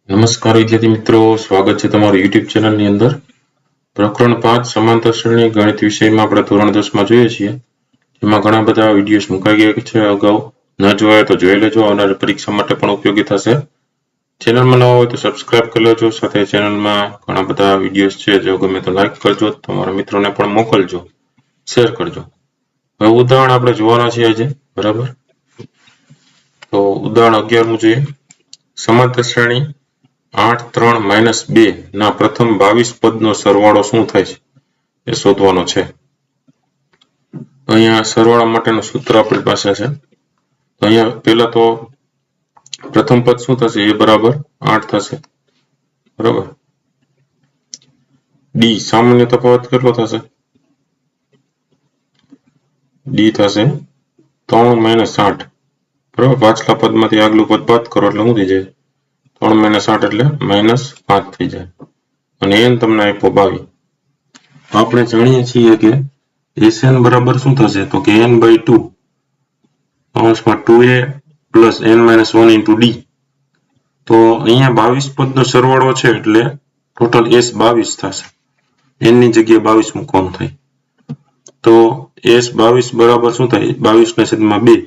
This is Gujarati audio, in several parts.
નમસ્કાર વિદ્યાર્થી મિત્રો, સ્વાગત છે તમારું YouTube ચેનલની અંદર. પ્રકરણ 5 સમાંતર શ્રેણી ગણિત વિષયમાં આપણે ધોરણ 10 માં જોઈએ છીએ. જેમાં ઘણા બધા વિડીયોઝ મુકાઈ ગયા છે અગાઉ. ન જોયા તો જોઈ લેજો, આવનારી પરીક્ષા માટે પણ ઉપયોગી થશે. ચેનલમાં નવા હોય તો સબસ્ક્રાઇબ કરી લેજો. સાથે ચેનલમાં ઘણા બધા વિડીયોઝ છે, જો ગમે તો લાઈક કરજો, તમારા મિત્રોને પણ મોકલજો, શેર કરજો. હવે ઉદાહરણ આપણે જોવાના છીએ આજે, બરાબર? તો ઉદાહરણ 11 જોઈએ. સમાંતર શ્રેણી 8 3 - 2 ના પ્રથમ 22 પદનો સરવાળો શું થાય છે એ શોધવાનો છે. અહીંયા સરવાળા માટેનું સૂત્ર આપણી પાસે છે. તો અહીંયા પહેલા તો પ્રથમ પદ શું થશે? a બરાબર 8 થશે, બરાબર. d સામાન્ય તફાવત કેટલો થશે? d થશે 3 - 8, બરાબર. પાછલા પદમાંથી આગલું પદ બાદ કરો એટલે શું થઈ જાય? 3 - 8 એટલે -5 થઈ જાય. અને n તમને આપ્યો 22. આપણે જાણીએ છીએ કે Sn બરાબર શું થશે? તો કે n/2 કૌંસમાં 2a + n - 1 * d. તો અહીંયા 22 પદનો સરવાળો છે એટલે ટોટલ s 22 થશે. n ની જગ્યાએ 22 મૂકવાનું થાય. તો s 22 બરાબર શું થાય? 22/2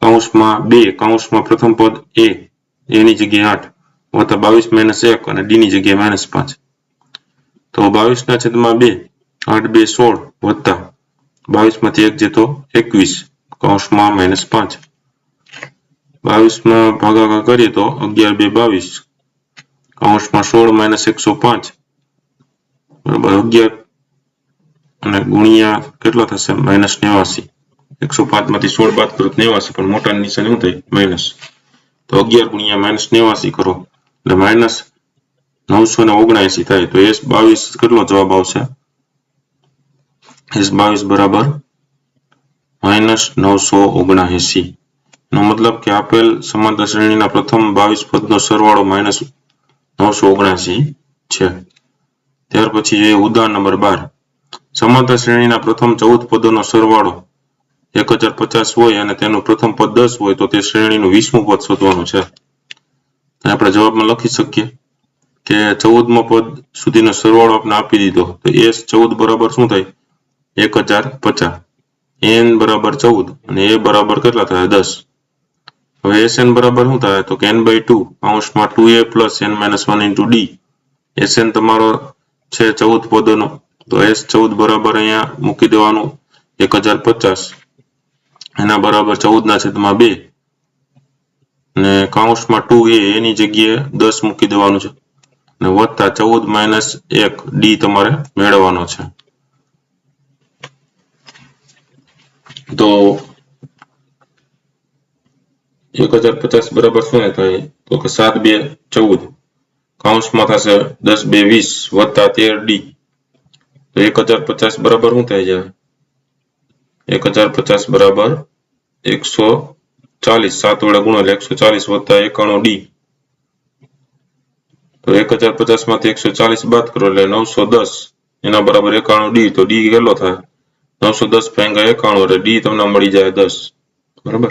કૌંસમાં 2 કૌંસમાં પ્રથમ પદ a ની જગ્યાએ 8 વત્તા 22 - 1 અને d ની જગ્યાએ -5. તો 22/2 8 2 16 વત્તા 22 માંથી 1 જતો 21 કૌંસમાં -5. 22 માં ભાગાકાર કરીએ તો 11 2 22 કૌંસમાં 16 - 105, બરાબર. 11 અને ગુણ્યા કેટલો થશે? -89. 105 માંથી 16 બાદ કરો તો 89, પણ મોટાની નિશાની શું થાય? માઇનસ. તો 11 ગુણ્યા -89 કરો એટલે -979 થાય. તો s 22 કેટલો જવાબ આવશે? s 22 બરાબર -979. નો મતલબ કે આપેલ સમાંતર શ્રેણીના પ્રથમ 22 પદનો સરવાળો -979 છે. ત્યાર પછી એ ઉદાહરણ નંબર 12. સમાંતર શ્રેણીના પ્રથમ 14 પદોનો સરવાળો 1050 હોય અને તેનું પ્રથમ પદ 10 હોય તો તે શ્રેણીનું 20મું પદ શોધવાનું છે. આપણે જવાબમાં લખી શકીએ કે 14મો પદ સુધીનો સરવાળો આપણે આપી દીધો. તો s 14 બરાબર શું થાય? 1050. n બરાબર 14 અને a બરાબર કેટલા થાય? 10. હવે sn બરાબર શું થાય? તો કે n/2 કૌંસમાં 2a + n - 1 * d. sn તમારો છે 14 પદોનો. તો s 14 બરાબર અહીંયા મૂકી દેવાનું 1050, એના બરાબર 14/2 અને કૌંસમાં 2a એની જગ્યાએ 10 મૂકી દેવાનું છે અને વત્તા 14 - 1 d તમારે મેળવવાનો છે. તો 1050 બરાબર શું થાય? તો કે 7 2 14 કૌંસમાં થશે 10 2 20 વત્તા 13 d. તો 1050 બરાબર શું થઈ જાય? 1050 બરાબર 140. 7 વડે ગુણો એટલે 140 વત્તા 91 d. તો 1050 માંથી 140 બાદ કરો એટલે 910, એના બરાબર 91 d. તો d કેટલો થાય? 910 ભાગ્યા 91 એટલે d તમને મળી જાય 10, બરાબર.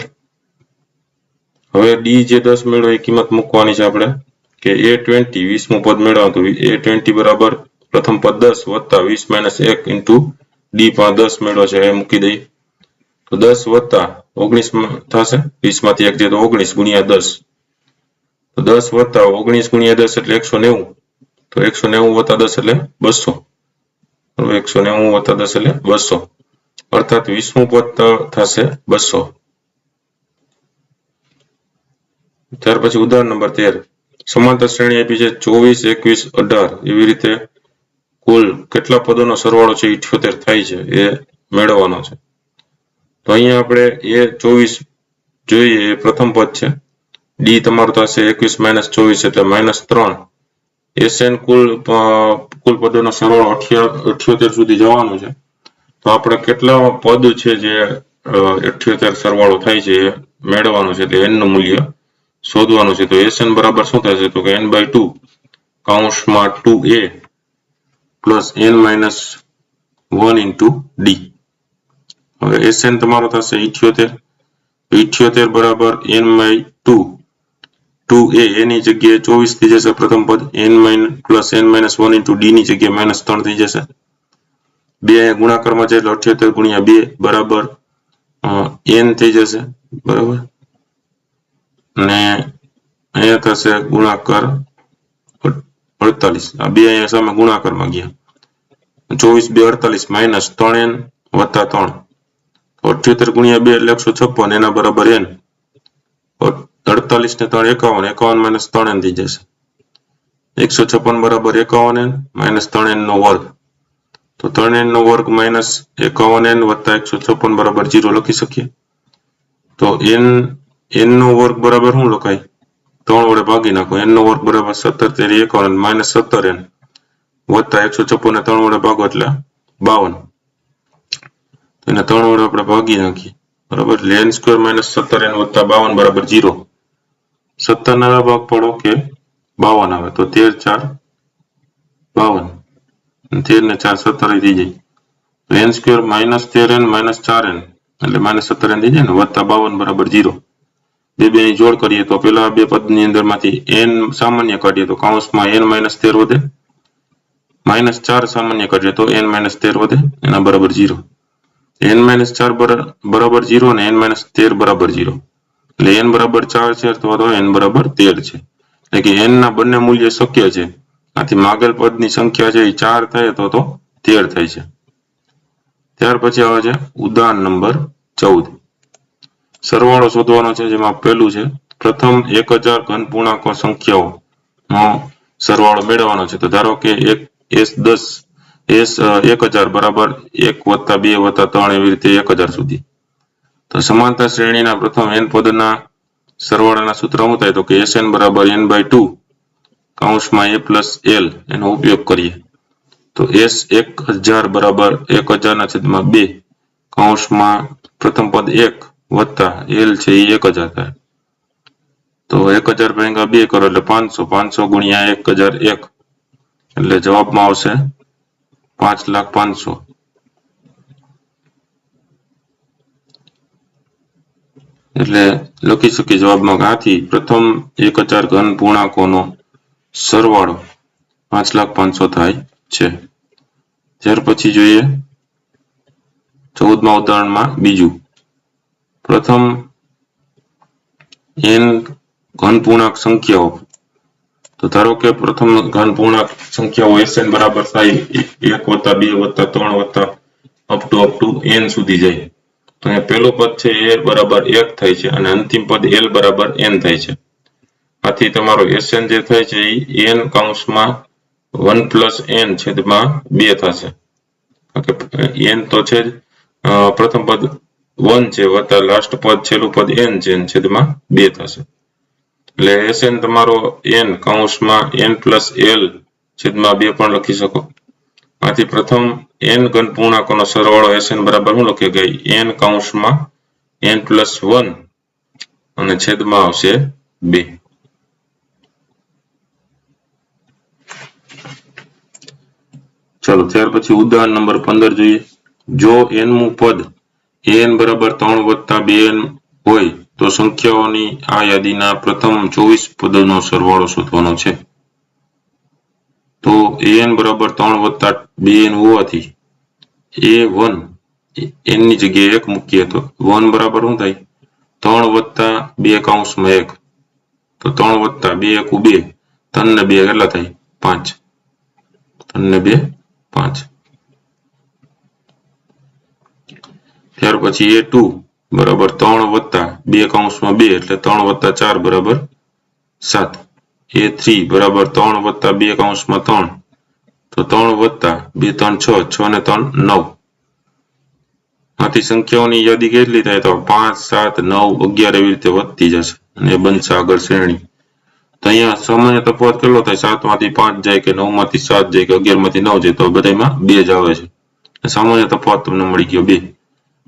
હવે d જે 10 મેળવો એ કિંમત મૂકવાની છે આપણે કે a20 20મું પદ મેળવવાનું. તો a20 બરાબર પ્રથમ પદ 10 વત્તા 20 - 1 * d માં 10 મેળવો છે એ મૂકી દઈએ. તો 10 વત્તા 19 થશે. 20 માંથી 1 જાય તો 19 ગુણ્યા 10. તો 10 વત્તા 19 ગુણ્યા 10 એટલે 190. તો 190 વત્તા 10 એટલે 200. 190 વત્તા 10 એટલે 200, અર્થાત 20મું પદ થશે 200. ત્યાર પછી ઉદાહરણ નંબર 13. સમાંતર શ્રેણી આપી છે 24 21 18. એવી રીતે કુલ કેટલા પદોનો સરવાળો છે 78 થાય છે એ મેળવવાનો છે. તો અહીંયા આપણે a24 જોઈએ, એ પ્રથમ પદ છે. d તમારું થશે 21 - 24 એટલે -3. sn કુલ પદોનો સરવાળો 78 સુધી જવાનું છે. તો આપણે કેટલા પદ છે જે 78 સરવાળો થાય છે એ મેળવવાનું છે, એટલે n નું મૂલ્ય શોધવાનું છે. તો sn બરાબર શું થશે? તો કે n/2 કૌંસમાં 2a + n - 1 * d. હવે sn તમારો થશે 78. 78 બરાબર n/2 2a એની જગ્યાએ 24 થઈ જશે પ્રથમ પદ n plus n minus 1 into d ની જગ્યાએ -3 થઈ જશે 2 અહીંયા ગુણાકારમાં છે એટલે 78 ગુણ્યા 2 બરાબર n થઈ જશે બરાબર અને અહીંયા થશે ગુણાકાર 48 આ બે અહીંયા સામે ગુણાકારમાં ગયા 24 2 48 માઇનસ 3n વત્તા 3 78 ગુણ્યા 2 એટલે 156 એના બરાબર n 48 ને 3 51 51 માઇનસ 3n થઈ જશે 156 બરાબર 51n માઇનસ 3n નો વર્ગ તો 3n નો વર્ગ માઇનસ 51n વત્તા 156 બરાબર 0 લખી શકીએ તો n નો વર્ગ બરાબર શું લખાય 3 વડે ભાગી નાખો n નો વર્ગ બરાબર 17 તેરી 51 માઇનસ 17n વત્તા 156 ને 3 વડે ભાગો એટલે 52 તો એને 3 વડે આપણે ભાગી નાખીએ બરાબર એટલે n સ્ક્વેર માઇનસ 17n વત્તા 52 બરાબર 0 17 ના ભાગ પડો કે 52 આવે તો 13 4 52 13 ને 4 17 થઈ જાય n square minus 13n minus 4n એટલે માઇનસ 17n થઈ જાય ને વત્તા 52 બરાબર 0 બે ની જોડ કરીએ તો પેલા બે પદની અંદરમાંથી n સામાન્ય કાઢીએ તો કૌંસમાં n માઇનસ 13 વધે માઇનસ 4 સામાન્ય કાઢીએ તો n માઇનસ 13 વધે એના બરાબર 0 n માઇનસ 4 બરાબર 0 અને n માઇનસ 13 બરાબર 0 એટલે n બરાબર 4 છે તો n બરાબર 13 છે એટલે કે n ના બંને મૂલ્ય શક્ય છે આથી માગેલ પદની સંખ્યા છે એ 4 થાય તો 13 થાય છે ત્યાર પછી આવે છે ઉદાહરણ નંબર 14 સરવાળો શોધવાનો છે જેમાં પહેલું છે પ્રથમ 1000 ઘન પૂર્ણાંકો સંખ્યાઓનો સરવાળો મેળવવાનો છે તો ધારો કે S1000 બરાબર 1 વત્તા 2 વત્તા 3 એવી રીતે 1000 સુધી તો સમાંતર શ્રેણીના પ્રથમ n પદના સરવાળાના સૂત્ર શું થાય તો કે Sn બરાબર n/2 કૌંસમાં a પ્લસ l એનો ઉપયોગ કરીએ તો S1000 બરાબર 1000 ના છેદમાં 2 કૌંસમાં પ્રથમ પદ 1 વત્તા l છે એ 1000 થાય તો 1000 ભાગ્યા 2 કરો એટલે 500 ગુણ્યા 1001 એટલે જવાબમાં આવશે 5,05,000 એટલે લખી શકીએ જવાબમાં આથી પ્રથમ 1000 ઘન પૂર્ણાંકોનો સરવાળો 5,05,000 થાય છે ત્યાર પછી જોઈએ 14મા ઉદાહરણમાં બીજું પ્રથમ n ઘન પૂર્ણાંક સંખ્યાઓ તો ધારો કે પ્રથમ ઘન પૂર્ણાંક સંખ્યાઓ Sn બરાબર થાય 1 વત્તા 2 વત્તા 3 વત્તા અપ ટુ n સુધી જાય તો અહીંયા પહેલું પદ છે a બરાબર 1 થાય છે અને અંતિમ પદ l બરાબર n થાય છે આથી તમારો Sn જે થાય છે એ n કૌંસમાં 1 પ્લસ n છેદમાં 2 થશે n તો છે પ્રથમ પદ 1 છે વત્તા લાસ્ટ પદ છેલ્લું પદ n છે છેદમાં 2 થશે એટલે Sn તમારો n કૌંસમાં n પ્લસ l છેદમાં 2 પણ લખી શકો આથી પ્રથમ n ઘન પૂર્ણાંકોનો સરવાળો Sn બરાબર શું લખીએ કે n કૌંસમાં n પ્લસ 1 અને છેદમાં આવશે 2 ચલો ત્યાર પછી ઉદાહરણ નંબર 15 જોઈએ જો n મું પદ an બરાબર 3 વત્તા 2n હોય તો સંખ્યાઓની આ યાદીના પ્રથમ 24 પદોનો સરવાળો શોધવાનો છે તો an બરાબર 3 વત્તા 2n હોવાથી a1 n ની જગ્યાએ 1 મૂકીએ તો 1 બરાબર શું થાય 3 વત્તા 2 કૌંસમાં 1 તો 3 વત્તા 2 * 2 3 ને 2 કેટલા થાય 5 3 ને 2 5 ત્યાર પછી a2 બરાબર 3 વત્તા 2 કૌંસમાં 2 એટલે 3 વત્તા 4 બરાબર 7 a3 બરાબર 3 વત્તા 2 કૌંસમાં 3 તો 3 વત્તા 2 3 6 6 ને 3 9 આથી સંખ્યાઓની યાદી કેટલી થાય તો 5 7 9 11 એવી રીતે વધતી જશે અને બનશે આગળ શ્રેણી તો અહીંયા સામાન્ય તફાવત કેટલો થાય 7 માંથી 5 જાય કે 9 માંથી 7 જાય કે 11 માંથી 9 જાય તો બધામાં 2 જ આવે છે સામાન્ય તફાવત તમને મળી ગયો 2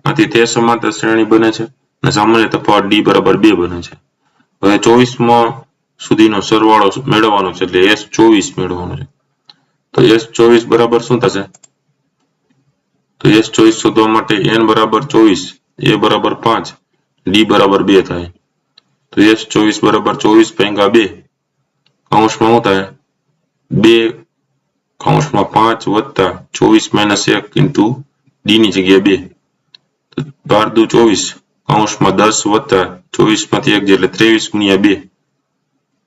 આથી તે સમાંતર શ્રેણી બને છે અને સામાન્ય તફાવત d બરાબર 2 બને છે હવે 24મા સુધીનો સરવાળો મેળવવાનો છે એટલે S24 મેળવવાનો છે તો S24 બરાબર શું થશે તો S24 શોધવા માટે n બરાબર 24 a બરાબર 5 d બરાબર 2 થાય તો S24 બરાબર 24 ભાગ્યા 2 કૌંસમાં શું થાય 2 કૌંસમાં 5 વત્તા 24 માઇનસ 1 ઇન્ટુ ડી ની જગ્યાએ 2 તો 12 દુ 24 કૌંસમાં 10 વત્તા 24 માંથી 1 એટલે 23 ગુણ્યા 2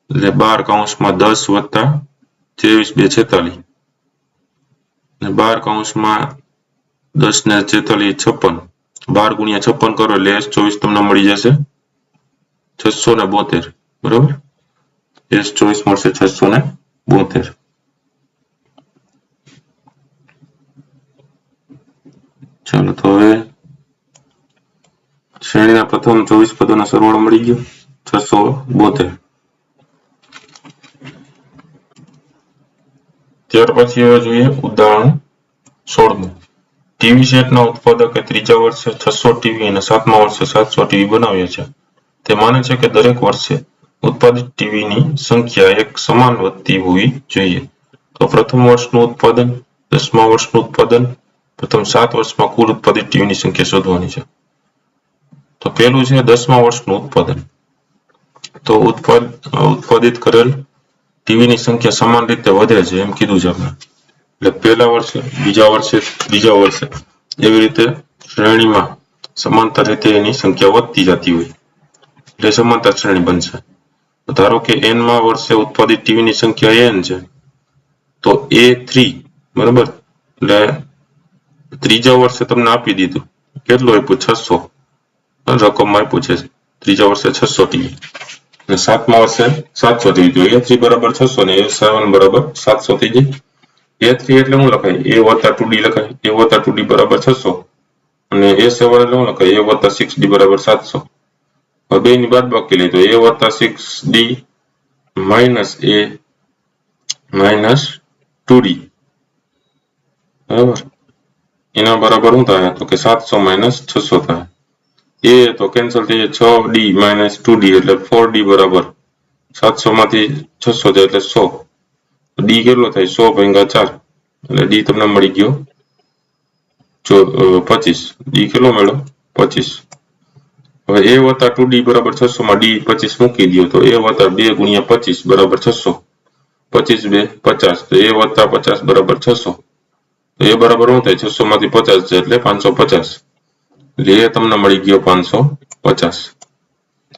એટલે 12 કૌંસમાં 10 વત્તા 23 2 46 અને 12 કૌંસમાં 10 ને 46 56 12 ગુણ્યા 56 કરો એટલે S24 તમને મળી જશે 672 બરાબર S24 મળશે 672 ચાલો તો હવે શ્રેણીના પ્રથમ 24 પદોનો સરવાળો મળી ગયો 672 ત્યાર પછી હવે જોઈએ ઉદાહરણ 16 ટીવી સેટના ઉત્પાદકે ત્રીજા વર્ષે 600 ટીવી અને સાતમા વર્ષે 700 ટીવી બનાવ્યા છે તે માને છે કે દરેક વર્ષે ઉત્પાદિત ટીવીની સંખ્યા એક સમાન વધતી હોવી જોઈએ તો પ્રથમ વર્ષનું ઉત્પાદન 10મા વર્ષનું ઉત્પાદન પ્રથમ 7 વર્ષમાં કુલ ઉત્પાદિત ટીવીની સંખ્યા શોધવાની છે તો પહેલું છે 10મા વર્ષનું ઉત્પાદન તો ઉત્પાદિત કરેલ ટીવીની સંખ્યા સમાન રીતે વધે છે એમ કીધું છે આપણે એટલે પહેલા વર્ષે બીજા વર્ષે ત્રીજા વર્ષે એવી રીતે શ્રેણીમાં સમાંતર રીતે એની સંખ્યા વધતી જતી હોય એટલે સમાંતર શ્રેણી બનશે તો ધારો કે n માં વર્ષે ઉત્પાદિત ટીવીની સંખ્યા n છે તો A3 બરાબર એટલે ત્રીજા વર્ષે તમને આપી દીધું કેટલું આપ્યું 600 રકમ આપ્યું છે ત્રીજા વર્ષે 600 ટીવી અને સાતમા વર્ષે 700 ટીવી તો A3 બરાબર 600 ને A7 બરાબર 700 થઈ જાય A3 એટલે શું લખાય A વત્તા 2D લખાય A વત્તા 2D બરાબર 600 અને A7 એટલે શું લખાય A વત્તા 6D બરાબર 700 હવે બે ની બાદબાકી લઈએ તો A વત્તા 6D minus A minus 2D બરાબર એના બરાબર શું થાય તો કે 700 માઇનસ 600 થાય A તો કેન્સલ થઈ જાય 6D માઇનસ 2D એટલે 4D બરાબર 700 માંથી 600 જાય એટલે 100 D કેટલો થાય 100 ભાગ્યા 4 એટલે D તમને મળી ગયો 25 D કેટલો મળ્યો 25 હવે A વત્તા 2D બરાબર 600 માં D 25 મૂકી દો તો A વત્તા 2 ગુણ્યા 25 બરાબર 600 25 2 50 તો A વત્તા 50 બરાબર 600 તો A બરાબર શું થાય 600 માંથી 50 છે એટલે 550 એટલે એ તમને મળી ગયો 550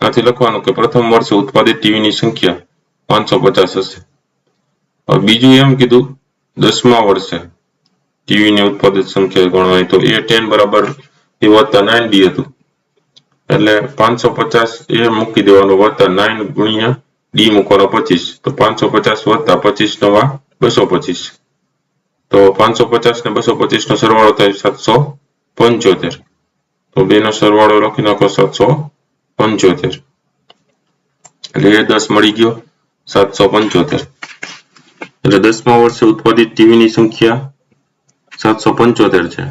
આથી લખવાનું કે પ્રથમ વર્ષે ઉત્પાદિત ટીવીની સંખ્યા 550 હશે હવે બીજું એમ કીધું 10મા વર્ષે ટીવીની ઉત્પાદિત સંખ્યા ગણવાની તો A10 બરાબર એ વત્તા 9D હતું એટલે 550 એ મૂકી દેવાનું વત્તા 9 ગુણ્યા D મૂકવાનો 25 તો 550 વત્તા 25 નવા 225 તો 550 ને 225 નો સરવાળો થાય 775 તો બેનો સરવાળો લખી નાખો 775 એટલે એ 10 મળી ગયો 775 એટલે 10મા વર્ષે ઉત્પાદિત ટીવીની સંખ્યા 775 છે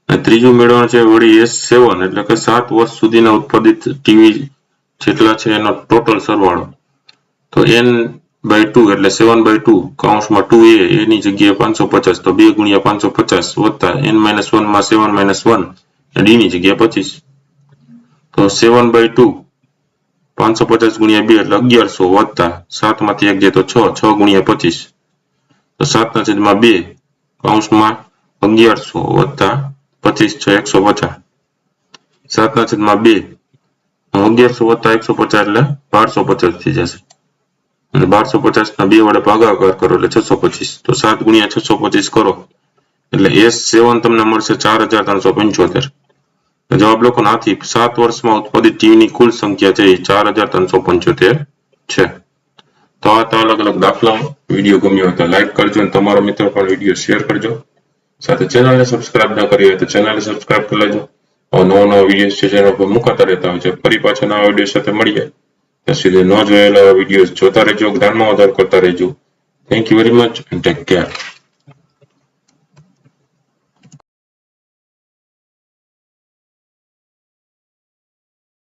અને ત્રીજું મેળવવાનું છે વળી S7 એટલે કે 7 વર્ષ સુધીના ઉત્પાદિત ટીવી જેટલા છે એનો ટોટલ સરવાળો તો n/2 એટલે 7/2 કૌંસમાં 2a એની જગ્યાએ 550 તો 2 ગુણ્યા 550 વત્તા n-1 માં 7 - 1 d ની જગ્યાએ 25 તો 7/2 550 ગુણ્યા 2 એટલે 1100 વત્તા 7 માંથી 1 જાય તો 6 ગુણ્યા 25 તો 7/2 કૌંસમાં 1100 વત્તા 25 6 150 7/2 1100 વત્તા 150 એટલે 1250 થઈ જશે અને 1250 ના 2 વડે ભાગાકાર કરો એટલે 625 તો 7 ગુણ્યા 625 કરો એટલે S7 તમને મળશે 4375 જવાબ લખો આથી 7 વર્ષમાં ઉત્પાદિત ટીવીની કુલ સંખ્યા છે એ 4375 છે તો આ અલગ અલગ દાખલાઓ વિડીયો ગમ્યો હોય તો લાઈક કરજો અને તમારા મિત્રો પણ વિડીયો શેર કરજો સાથે ચેનલને સબસ્ક્રાઇબ ન કરી હોય તો ચેનલને સબસ્ક્રાઇબ કરી લેજો નવો વિડીયો છે ચેનલ પર મુકાતા રહેતા હોય છે ફરી પાછા નવા વિડીયો સાથે મળીએ ત્યાં સુધી ન જોયેલા વિડીયો જોતા રહેજો જ્ઞાનમાં વધારો કરતા રહેજો thank you very much and take care